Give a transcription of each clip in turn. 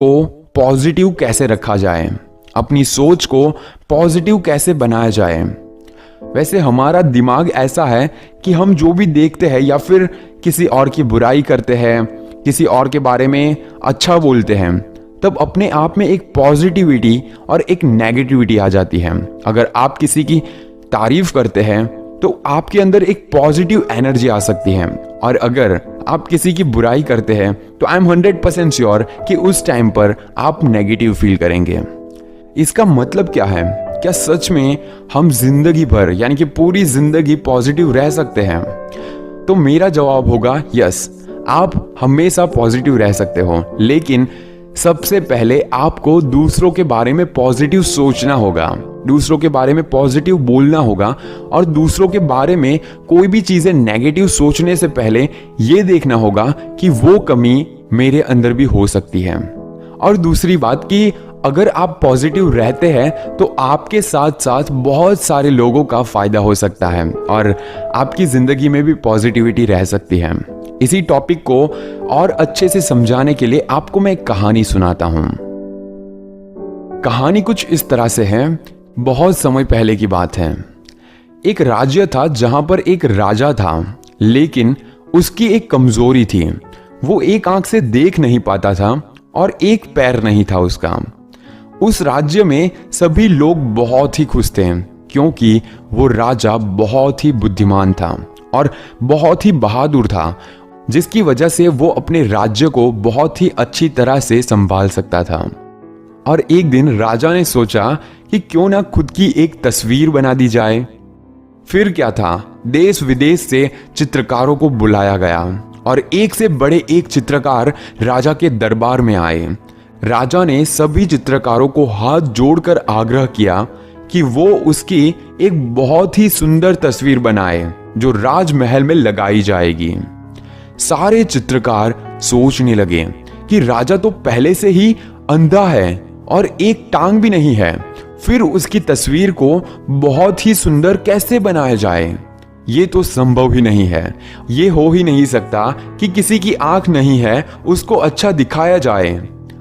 को पॉजिटिव कैसे रखा जाए, अपनी सोच को पॉजिटिव कैसे बनाया जाए। वैसे हमारा दिमाग ऐसा है कि हम जो भी देखते हैं या फिर किसी और की बुराई करते हैं, किसी और के बारे में अच्छा बोलते हैं, तब अपने आप में एक पॉजिटिविटी और एक नेगेटिविटी आ जाती है। अगर आप किसी की तारीफ करते हैं तो आपके अंदर एक पॉजिटिव एनर्जी आ सकती है, और अगर आप किसी की बुराई करते हैं तो आई एम 100% श्योर कि उस टाइम पर आप नेगेटिव फील करेंगे। इसका मतलब क्या है? क्या सच में हम जिंदगी भर यानी कि पूरी जिंदगी पॉजिटिव रह सकते हैं? तो मेरा जवाब होगा यस, आप हमेशा पॉजिटिव रह सकते हो, लेकिन सबसे पहले आपको दूसरों के बारे में पॉजिटिव सोचना होगा, दूसरों के बारे में पॉजिटिव बोलना होगा, और दूसरों के बारे में कोई भी चीजें नेगेटिव सोचने से पहले ये देखना होगा कि वो कमी मेरे अंदर भी हो सकती है। और दूसरी बात कि अगर आप पॉजिटिव रहते हैं तो आपके साथ साथ बहुत सारे लोगों का फायदा हो सकता है और आपकी जिंदगी में भी पॉजिटिविटी रह सकती है। इसी टॉपिक को और अच्छे से समझाने के लिए आपको मैं एक कहानी सुनाता हूं। कहानी कुछ इस तरह से है। बहुत समय पहले की बात है। एक राज्य था जहां पर एक राजा था, लेकिन उसकी एक कमजोरी थी। वो एक आंख से देख नहीं पाता था और एक पैर नहीं था उसका। उस राज्य में सभी लोग बहुत ही खुश थे क्योंकि वो राजा बहुत ही बुद्धिमान था और बहुत ही बहादुर था, जिसकी वजह से वो अपने राज्य को बहुत ही अच्छी तरह से संभाल सकता था। और एक दिन राजा ने सोचा कि क्यों ना खुद की एक तस्वीर बना दी जाए। फिर क्या था, देश विदेश से चित्रकारों को बुलाया गया और एक से बड़े एक चित्रकार राजा के दरबार में आए। राजा ने सभी चित्रकारों को हाथ जोड़कर आग्रह किया कि वो उसकी एक बहुत ही सुंदर तस्वीर बनाए जो राजमहल में लगाई जाएगी। सारे चित्रकार सोचने लगे कि राजा तो पहले से ही अंधा है और एक टांग भी नहीं है, फिर उसकी तस्वीर को बहुत ही सुंदर कैसे बनाया जाए? ये तो संभव ही नहीं है। ये हो ही नहीं सकता कि किसी की आंख नहीं है उसको अच्छा दिखाया जाए।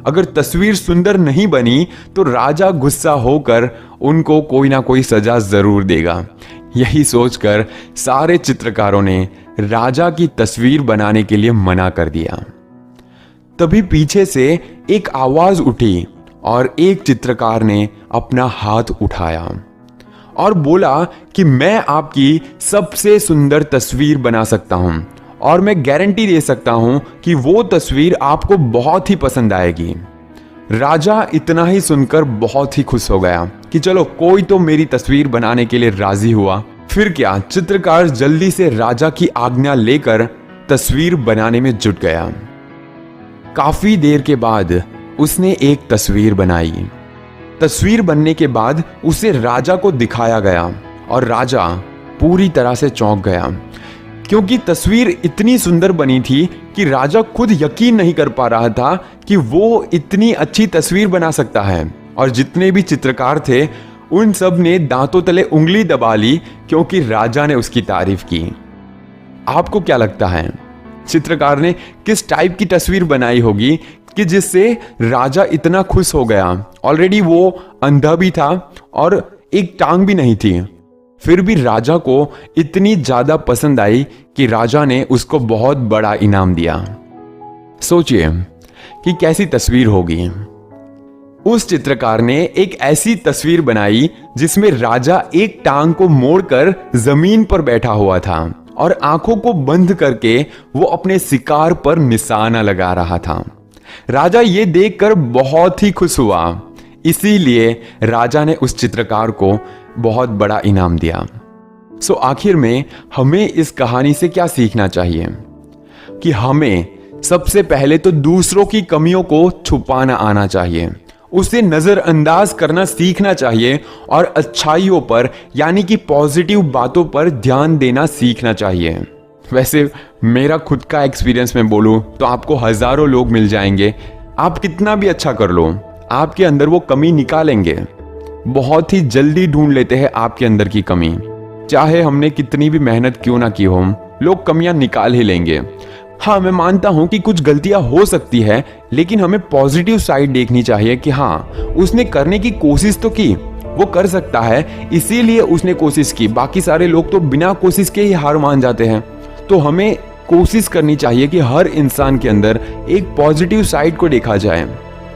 अगर तस्वीर सुंदर नहीं बनी तो राजा गुस्सा होकर उनको कोई ना कोई सजा जरूर देगा। यही सोचकर सारे चित्रकारों ने राजा की तस्वीर बनाने के लिए मना कर दिया। तभी पीछे से एक आवाज उठी और एक चित्रकार ने अपना हाथ उठाया और बोला कि मैं आपकी सबसे सुंदर तस्वीर बना सकता हूं और मैं गारंटी दे सकता हूं कि वो तस्वीर आपको बहुत ही पसंद आएगी। राजा इतना ही सुनकर बहुत ही खुश हो गया कि चलो कोई तो मेरी तस्वीर बनाने के लिए राजी हुआ। फिर क्या, चित्रकार जल्दी से राजा की आज्ञा लेकर तस्वीर बनाने में जुट गया। काफी देर के बाद उसने एक तस्वीर बनाई। तस्वीर बनने के बाद उसे राजा को दिखाया गया और राजा पूरी तरह से चौंक गया क्योंकि तस्वीर इतनी सुंदर बनी थी कि राजा खुद यकीन नहीं कर पा रहा था कि वो इतनी अच्छी तस्वीर बना सकता है। और जितने भी चित्रकार थे उन सब ने दांतों तले उंगली दबा ली क्योंकि राजा ने उसकी तारीफ की। आपको क्या लगता है, चित्रकार ने किस टाइप की तस्वीर बनाई होगी कि जिससे राजा इतना खुश हो गया? ऑलरेडी वो अंधा भी था और एक टांग भी नहीं थी, फिर भी राजा को इतनी ज्यादा पसंद आई कि राजा ने उसको बहुत बड़ा इनाम दिया। सोचिए कि कैसी तस्वीर होगी। उस चित्रकार ने एक ऐसी तस्वीर बनाई जिसमें राजा एक टांग को मोड़कर जमीन पर बैठा हुआ था और आंखों को बंद करके वो अपने शिकार पर निशाना लगा रहा था। राजा ये देखकर बहुत ही खुश हुआ, इसीलिए राजा ने उस चित्रकार को बहुत बड़ा इनाम दिया। आखिर में हमें इस कहानी से क्या सीखना चाहिए कि हमें सबसे पहले तो दूसरों की कमियों को छुपाना आना चाहिए, उसे नजरअंदाज करना सीखना चाहिए और अच्छाइयों पर यानी कि पॉजिटिव बातों पर ध्यान देना सीखना चाहिए। वैसे मेरा खुद का एक्सपीरियंस में बोलूं तो आपको हजारों लोग मिल जाएंगे, आप कितना भी अच्छा कर लो आपके अंदर वो कमी निकालेंगे। बहुत ही जल्दी ढूंढ लेते हैं आपके अंदर की कमी, चाहे हमने कितनी भी मेहनत क्यों ना की हो, लोग कमियां निकाल ही लेंगे। हाँ, मैं मानता हूं कि कुछ गलतियां हो सकती है, लेकिन हमें पॉजिटिव साइड देखनी चाहिए कि हाँ, उसने करने की कोशिश तो की, वो कर सकता है, इसीलिए उसने कोशिश की। बाकी सारे लोग तो बिना कोशिश के ही हार मान जाते हैं। तो हमें कोशिश करनी चाहिए कि हर इंसान के अंदर एक पॉजिटिव साइड को देखा जाए।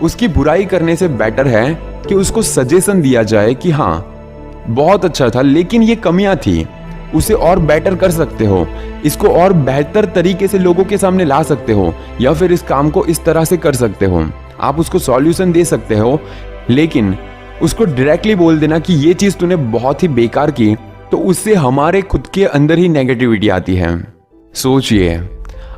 उसकी बुराई करने से बेटर है कि उसको सजेशन दिया जाए कि हाँ, बहुत अच्छा था, लेकिन ये कमियां थी, उसे और बेटर कर सकते हो, इसको और बेहतर तरीके से लोगों के सामने ला सकते हो, या फिर इस काम को इस तरह से कर सकते हो। आप उसको सॉल्यूशन दे सकते हो, लेकिन उसको डायरेक्टली बोल देना कि ये चीज तूने बहुत ही बेकार की, तो उससे हमारे खुद के अंदर ही नेगेटिविटी आती है। सोचिए,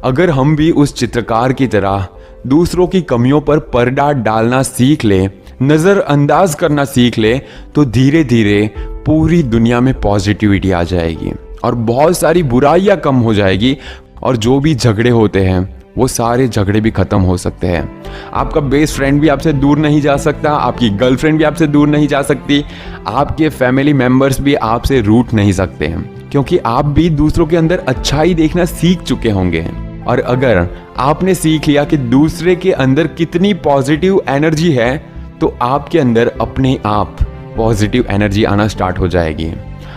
अगर हम भी उस चित्रकार की तरह दूसरों की कमियों पर पर्दा डालना सीख ले, नजरअंदाज करना सीख ले, तो धीरे धीरे पूरी दुनिया में पॉजिटिविटी आ जाएगी और बहुत सारी बुराइयां कम हो जाएगी, और जो भी झगड़े होते हैं वो सारे झगड़े भी खत्म हो सकते हैं। आपका बेस्ट फ्रेंड भी आपसे दूर नहीं जा सकता, आपकी गर्लफ्रेंड भी आपसे दूर नहीं जा सकती, आपके फैमिली मेंबर्स भी आपसे रूठ नहीं सकते हैं, क्योंकि आप भी दूसरों के अंदर अच्छाई देखना सीख चुके होंगे। और अगर आपने सीख लिया कि दूसरे के अंदर कितनी पॉजिटिव एनर्जी है, तो आपके अंदर अपने आप पॉजिटिव एनर्जी आना स्टार्ट हो जाएगी,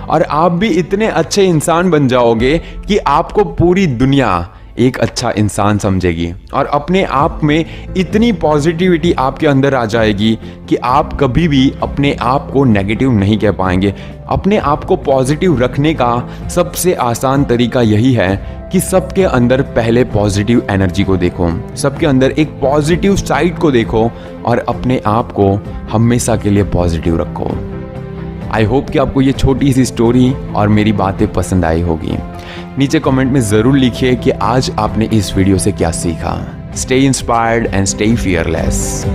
और आप भी इतने अच्छे इंसान बन जाओगे कि आपको पूरी दुनिया एक अच्छा इंसान समझेगी, और अपने आप में इतनी पॉजिटिविटी आपके अंदर आ जाएगी कि आप कभी भी अपने आप को नेगेटिव नहीं कह पाएंगे। अपने आप को पॉजिटिव रखने का सबसे आसान तरीका यही है कि सबके अंदर पहले पॉजिटिव एनर्जी को देखो, सबके अंदर एक पॉजिटिव साइड को देखो, और अपने आप को हमेशा के लिए पॉजिटिव रखो। आई होप कि आपको ये छोटी सी स्टोरी और मेरी बातें पसंद आई होगी। नीचे कमेंट में ज़रूर लिखिए कि आज आपने इस वीडियो से क्या सीखा। Stay inspired and stay fearless.